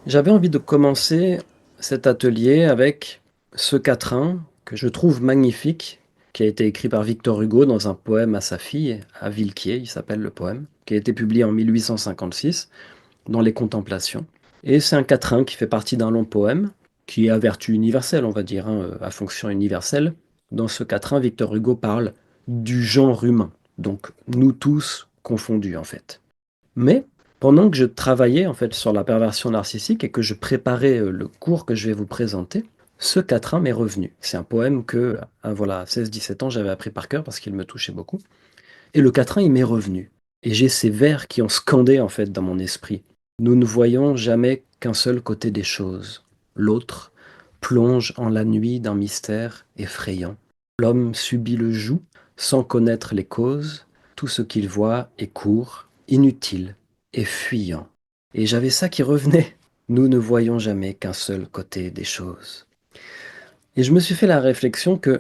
J'avais envie de commencer cet atelier avec ce quatrain que je trouve magnifique, qui a été écrit par Victor Hugo dans un poème à sa fille, à Villequier, il s'appelle le poème, qui a été publié en 1856 dans Les Contemplations. Et c'est un quatrain qui fait partie d'un long poème, qui est à vertu universelle, on va dire, hein, à fonction universelle. Dans ce quatrain, Victor Hugo parle du genre humain, donc nous tous confondus en fait. Mais pendant que je travaillais en fait sur la perversion narcissique et que je préparais le cours que je vais vous présenter, ce quatrain m'est revenu. C'est un poème que, à 16-17 ans, j'avais appris par cœur parce qu'il me touchait beaucoup. Et le quatrain, il m'est revenu. Et j'ai ces vers qui ont scandé en fait dans mon esprit. Nous ne voyons jamais qu'un seul côté des choses. L'autre plonge en la nuit d'un mystère effrayant. L'homme subit le joug sans connaître les causes. Tout ce qu'il voit est court, inutile et fuyant. Et j'avais ça qui revenait. Nous ne voyons jamais qu'un seul côté des choses. Et je me suis fait la réflexion que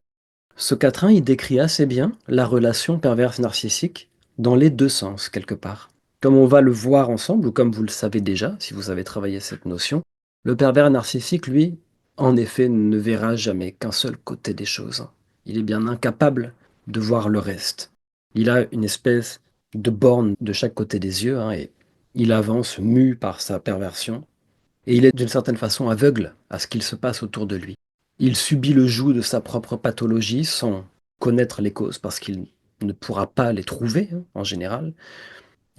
ce quatrain, il décrit assez bien la relation perverse narcissique dans les deux sens, quelque part. Comme on va le voir ensemble, ou comme vous le savez déjà, si vous avez travaillé cette notion, le pervers narcissique, lui, en effet, ne verra jamais qu'un seul côté des choses. Il est bien incapable de voir le reste. Il a une espèce de borne de chaque côté des yeux, hein, et il avance mu par sa perversion, et il est d'une certaine façon aveugle à ce qu'il se passe autour de lui. Il subit le joug de sa propre pathologie sans connaître les causes parce qu'il ne pourra pas les trouver hein, en général.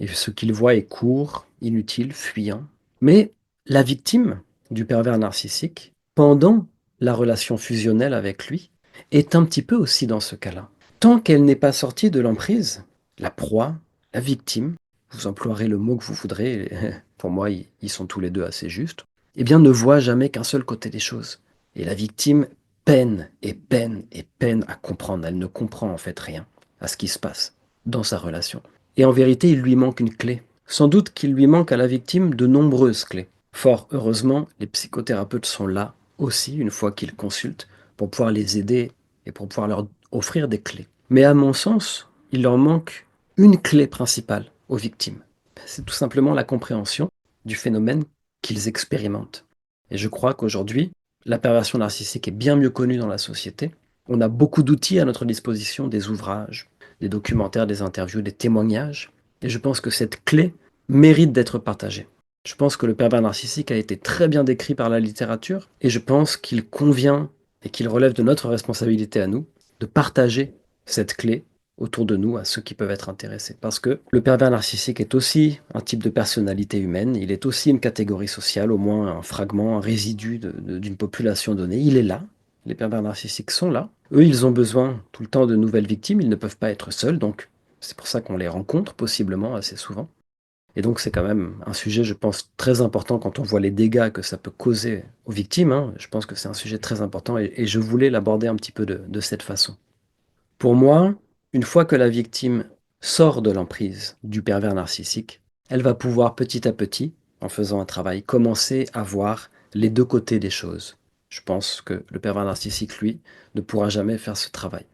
Et ce qu'il voit est court, inutile, fuyant. Mais la victime du pervers narcissique, pendant la relation fusionnelle avec lui, est un petit peu aussi dans ce cas-là. Tant qu'elle n'est pas sortie de l'emprise, la proie, la victime, vous emploierez le mot que vous voudrez, pour moi ils sont tous les deux assez justes, eh bien ne voit jamais qu'un seul côté des choses. Et la victime peine et peine et peine à comprendre. Elle ne comprend en fait rien à ce qui se passe dans sa relation. Et en vérité, il lui manque une clé. Sans doute qu'il lui manque à la victime de nombreuses clés. Fort heureusement, les psychothérapeutes sont là aussi, une fois qu'ils consultent, pour pouvoir les aider et pour pouvoir leur offrir des clés. Mais à mon sens, il leur manque une clé principale aux victimes. C'est tout simplement la compréhension du phénomène qu'ils expérimentent. Et je crois qu'aujourd'hui, la perversion narcissique est bien mieux connue dans la société. On a beaucoup d'outils à notre disposition, des ouvrages, des documentaires, des interviews, des témoignages. Et je pense que cette clé mérite d'être partagée. Je pense que le pervers narcissique a été très bien décrit par la littérature et je pense qu'il convient et qu'il relève de notre responsabilité à nous de partager cette clé autour de nous à ceux qui peuvent être intéressés. Parce que le pervers narcissique est aussi un type de personnalité humaine, il est aussi une catégorie sociale, au moins un fragment, un résidu d'une population donnée. Il est là, les pervers narcissiques sont là. Eux, ils ont besoin tout le temps de nouvelles victimes, ils ne peuvent pas être seuls, donc c'est pour ça qu'on les rencontre possiblement assez souvent. Et donc c'est quand même un sujet, je pense, très important quand on voit les dégâts que ça peut causer aux victimes, hein. Je pense que c'est un sujet très important et je voulais l'aborder un petit peu de cette façon. Pour moi, une fois que la victime sort de l'emprise du pervers narcissique, elle va pouvoir petit à petit, en faisant un travail, commencer à voir les deux côtés des choses. Je pense que le pervers narcissique, lui, ne pourra jamais faire ce travail.